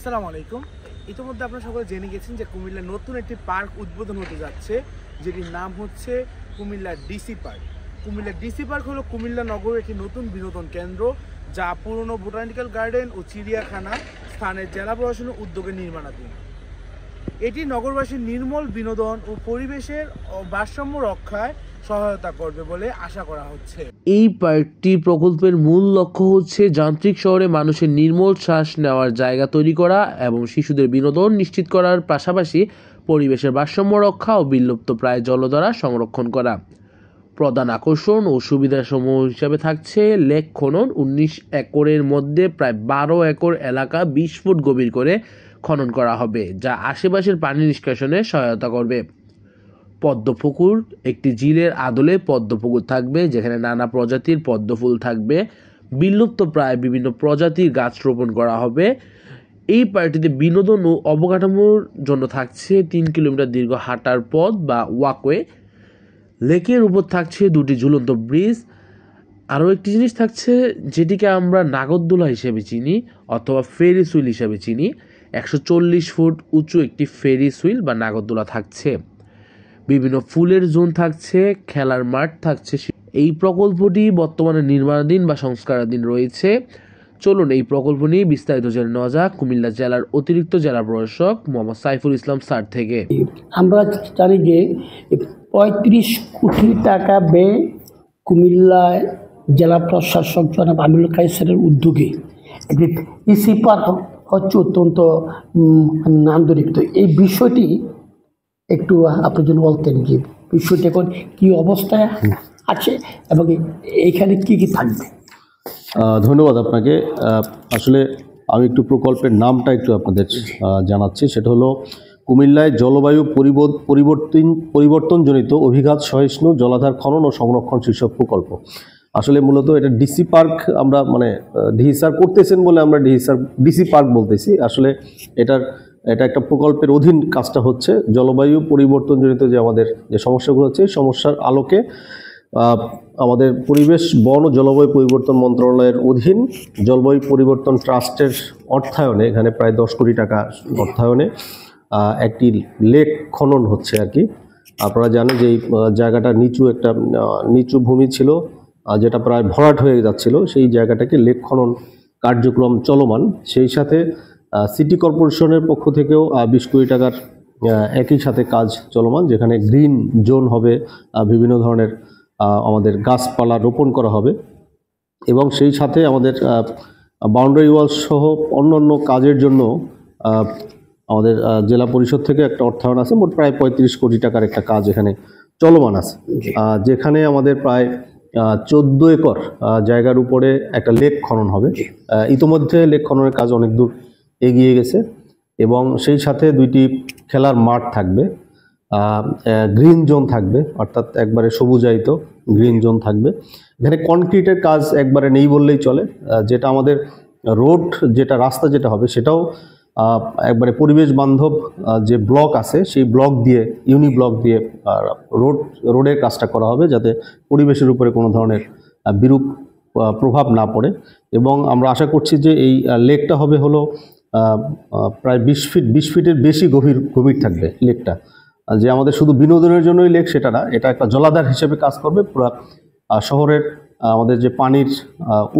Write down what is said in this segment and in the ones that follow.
আসসালামু আলাইকুম। ইতিমধ্যে আপনারা সকলে জেনে গেছেন যে কুমিল্লার নতুন একটি পার্ক উদ্বোধন হতে যাচ্ছে, যেটির নাম হচ্ছে Comilla DC park. Comilla DC park হলো কুমিল্লা নগরের একটি নতুন বিনোদন কেন্দ্র, যা পুরনো বোটানিক্যাল গার্ডেন ও চিড়িয়াখানা স্থানের জেলা প্রশাসনের উদ্যোগে নির্মাণাধীন। এটি নগরবাসীর নির্মল বিনোদন ও পরিবেশের ভারসাম্য রক্ষায় সহায়তা করবে বলে আশা করা হচ্ছে। এই পার্কটি প্রকল্পের মূল লক্ষ্য হচ্ছে যান্ত্রিক শহরে মানুষের নির্মল শ্বাস নেওয়ার জায়গা তৈরি করা এবং শিশুদের বিনোদন নিশ্চিত করার পাশাপাশি পরিবেশের ভারসাম্য রক্ষা ও বিলুপ্ত প্রায় জলধারা সংরক্ষণ করা। প্রধান আকর্ষণ ও সুবিধাসমূহ হিসাবে থাকছে লেক খনন। 19 একরের মধ্যে প্রায় 12 একর এলাকা 20 ফুট গভীর করে খনন করা হবে, যা আশেপাশের পানি নিষ্কাশনে সহায়তা করবে। পদ্মপুকুর, একটি ঝিলের আদলে পদ্মপুকুর থাকবে, যেখানে নানা প্রজাতির পদ্মফুল থাকবে। বিলুপ্ত প্রায় বিভিন্ন প্রজাতির গাছ রোপণ করা হবে। এই পার্কটিতে বিনোদন ও অবকাঠামোর জন্য থাকছে 3 কিলোমিটার দীর্ঘ হাঁটার পথ বা ওয়াকওয়ে। লেকের উপর থাকছে 2টি ঝুলন্ত ব্রিজ। আরও একটি জিনিস থাকছে যেটিকে আমরা নাগরদোলা হিসেবে চিনি অথবা ফেরিস হুইল হিসেবে চিনি। 140 ফুট উঁচু একটি ফেরিস হুইল বা নাগরদোলা থাকছে। বিভিন্ন ফুলের জোন থাকছে, খেলার মাঠ থাকছে। এই প্রকল্পটি বর্তমানে নির্মাণাধীন বা সংস্কারাধীন রয়েছে। চলুন এই প্রকল্প নিয়ে বিস্তারিত জেনে নেওয়া যাক কুমিল্লা জেলার অতিরিক্ত জেলা প্রশাসক মোহাম্মদ সাইফুল ইসলাম স্যার থেকে। আমরা জানি যে 35 কোটি টাকা ব্যয় কুমিল্লায় জেলা প্রশাসক জনাব আমিনুল কায়সারের উদ্যোগে একটি ডিসি পার্ক হচ্ছে অত্যন্ত নান্দনিক। তো এই বিষয়টি একটু আপনার জন্য বলতেন যে বিষয়টি এখন কী অবস্থায় আছে এবং এইখানে কী কী থাকবে। ধন্যবাদ আপনাকে। আসলে আমি একটু প্রকল্পের নামটা একটু আপনাদের জানাচ্ছি। সেটা হলো কুমিল্লায় জলবায়ু পরিবর্তনজনিত অভিঘাত সহিষ্ণু জলাধার খনন ও সংরক্ষণ শীর্ষক প্রকল্প। আসলে মূলত এটা ডিসি পার্ক, আমরা মানে ডিসি স্যার করতেছেন বলে আমরা ডিসি পার্ক বলতেছি। আসলে এটা একটা প্রকল্পের অধীন কাজটা হচ্ছে। জলবায়ু পরিবর্তনজনিত যে আমাদের যে সমস্যাগুলো হচ্ছে, সমস্যার আলোকে আমাদের পরিবেশ, বন ও জলবায়ু পরিবর্তন মন্ত্রণালয়ের অধীন জলবায়ু পরিবর্তন ট্রাস্টের অর্থায়নে, এখানে প্রায় 10 কোটি টাকা অর্থায়নে একটি লেক খনন হচ্ছে আর কি। আপনারা জানেন যে এই জায়গাটা নিচু ভূমি ছিল, যেটা প্রায় ভরাট হয়ে যাচ্ছিল। সেই জায়গাটাকে লেক খনন কার্যক্রম চলমান। সেই সাথে সিটি কর্পোরেশনের পক্ষ থেকেও 20 কোটি টাকার একই সাথে কাজ চলমান, যেখানে গ্রিন জোন হবে, বিভিন্ন ধরনের আমাদের গাছপালা রোপণ করা হবে এবং সেই সাথে আমাদের বাউন্ডারি ওয়াল সহ অন্যান্য কাজের জন্য আমাদের জেলা পরিষদ থেকে একটা অর্থায়ন আছে। মোট প্রায় 35 কোটি টাকার একটা কাজ এখানে চলমান আছে, যেখানে আমাদের প্রায় 14 একর জায়গার উপরে একটা লেক খনন হবে। ইতিমধ্যে লেক খননের কাজ অনেক দূর এগিয়ে গেছে এবং সেই সাথে 2টি খেলার মাঠ থাকবে, গ্রিন জোন থাকবে, অর্থাৎ একবারে সবুজায়িত গ্রিন জোন থাকবে। এখানে কনক্রিটের কাজ একবারে নেই বললেই চলে। যেটা আমাদের রোড, যেটা রাস্তা যেটা হবে, সেটাও একবারে পরিবেশ বান্ধব যে ব্লক আছে সেই ব্লক দিয়ে, ইউনি ব্লক দিয়ে রোডের কাজটা করা হবে, যাতে পরিবেশের উপরে কোনো ধরনের বিরূপ প্রভাব না পড়ে। এবং আমরা আশা করছি যে এই লেকটা হবে হলো প্রায় 20 ফিটের বেশি গভীর থাকবে লেকটা। যে আমাদের শুধু বিনোদনের জন্যই লেক সেটা না, এটা একটা জলাধার হিসেবে কাজ করবে। পুরো শহরের আমাদের যে পানির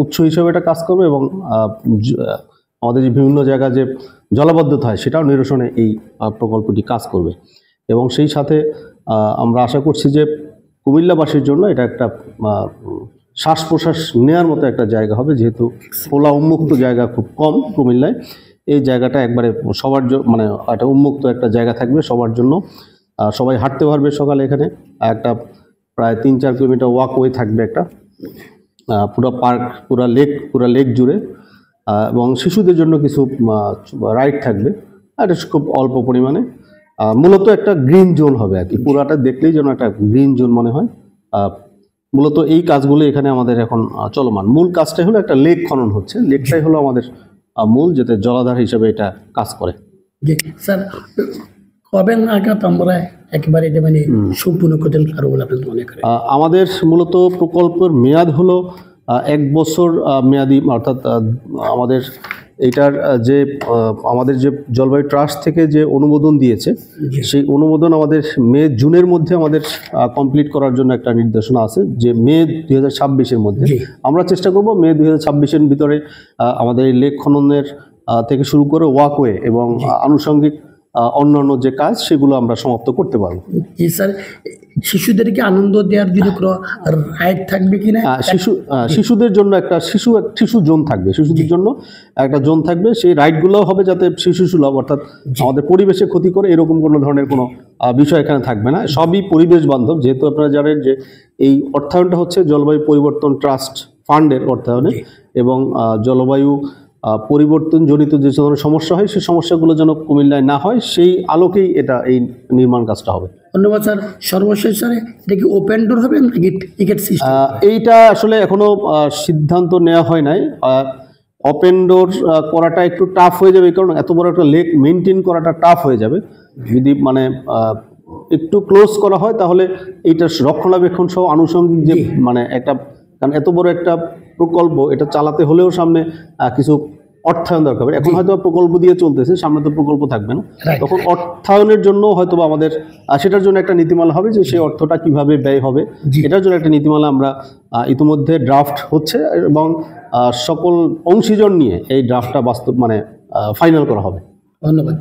উৎস হিসেবে এটা কাজ করবে এবং আমাদের যে বিভিন্ন জায়গায় যে জলাবদ্ধতা হয় সেটাও নিরসনে এই প্রকল্পটি কাজ করবে। এবং সেই সাথে আমরা আশা করছি যে কুমিল্লাবাসীর জন্য এটা একটা শ্বাস প্রশ্বাস নেওয়ার মতো একটা জায়গা হবে, যেহেতু খোলা উন্মুক্ত জায়গা খুব কম কুমিল্লায়। এই জায়গাটা একবারে সবার জন্য, মানে একটা উন্মুক্ত একটা জায়গা থাকবে সবার জন্য। সবাই হাঁটতে পারবে সকালে। এখানে একটা প্রায় 3-4 কিলোমিটার ওয়াকওয়ে থাকবে, একটা পুরো পার্ক, পুরা লেক জুড়ে। এবং শিশুদের জন্য কিছু রাইড থাকবে, এটা খুব অল্প পরিমাণে। মূলত একটা গ্রিন জোন হবে আর কি, পুরাটা দেখলেই যেন একটা গ্রিন জোন মনে হয়। মূলত এই কাজগুলো এখানে আমাদের এখন চলমান। মূল কাজটাই হলো একটা লেক খনন হচ্ছে, লেকটাই হলো আমাদের মূল, যাতে জলাধার হিসেবে এটা কাজ করে। স্যার কবে নাগাদ আমরা একেবারে মানে সম্পূর্ণ করতে পারবো বলে আপনি মনে করেন? আমাদের মূলত প্রকল্পের মেয়াদ হলো 1 বছর মেয়াদি, অর্থাৎ আমাদের এইটার যে আমাদের যে জলবায়ু ট্রাস্ট থেকে যে অনুমোদন দিয়েছে, সেই অনুমোদন আমাদের মে জুনের মধ্যে আমাদের কমপ্লিট করার জন্য একটা নির্দেশনা আছে, যে মে 2026-এর মধ্যে আমরা চেষ্টা করব মে 2026-এর ভিতরে আমাদের এই লেক খননের থেকে শুরু করে ওয়াকওয়ে এবং আনুষঙ্গিক অন্যান্য যে কাজ সেগুলো আমরা সমাপ্ত করতে পারবো। জি স্যার, শিশুদেরকে আনন্দ দেওয়ার জন্য কোনো রাইড থাকবে কিনা? শিশুদের জন্য একটা শিশু জোন থাকবে, শিশুদের জন্য একটা জোন থাকবে। সেই রাইডগুলো হবে যাতে শিশু সুলভ, অর্থাৎ আমাদের পরিবেশে ক্ষতি করে এরকম কোনো ধরনের কোনো বিষয় এখানে থাকবে না। সবই পরিবেশ বান্ধব, যেহেতু আপনারা জানেন যে এই অর্থায়নটা হচ্ছে জলবায়ু পরিবর্তন ট্রাস্ট ফান্ডের অর্থায়নে, এবং জলবায়ু পরিবর্তনজনিত যে ধরনের সমস্যা হয় সেই সমস্যাগুলো যেন কুমিল্লায় না হয়, সেই আলোকেই এই নির্মাণ কাজটা হবে। ধন্যবাদ স্যার। সর্বশেষ স্যার, এটা কি ওপেন ডোর হবে নাকি টিকিট সিস্টেম? এইটা আসলে এখনো সিদ্ধান্ত নেওয়া হয় নাই। ওপেন ডোর করাটা একটু টাফ হয়ে যাবে, কারণ এত বড় একটা লেক মেনটেন করাটা টাফ হয়ে যাবে। যদি মানে একটু ক্লোজ করা হয় তাহলে এইটার রক্ষণাবেক্ষণ সহ আনুষঙ্গিক যে মানে একটা, কারণ এত বড় একটা প্রকল্প এটা চালাতে হলেও সামনে কিছু অর্থায়ন দরকার হবে। এখন হয়তো প্রকল্প দিয়ে চলতেছে, সামনে তো প্রকল্প থাকবে না, তখন অর্থায়নের জন্য হয়তো আমাদের সেটার জন্য একটা নীতিমালা হবে, যে সেই অর্থটা কিভাবে ব্যয় হবে এটার জন্য একটা নীতিমালা আমরা ইতিমধ্যে ড্রাফট হচ্ছে, এবং সকল অংশীজন নিয়ে এই ড্রাফটটা বাস্তব মানে ফাইনাল করা হবে। ধন্যবাদ।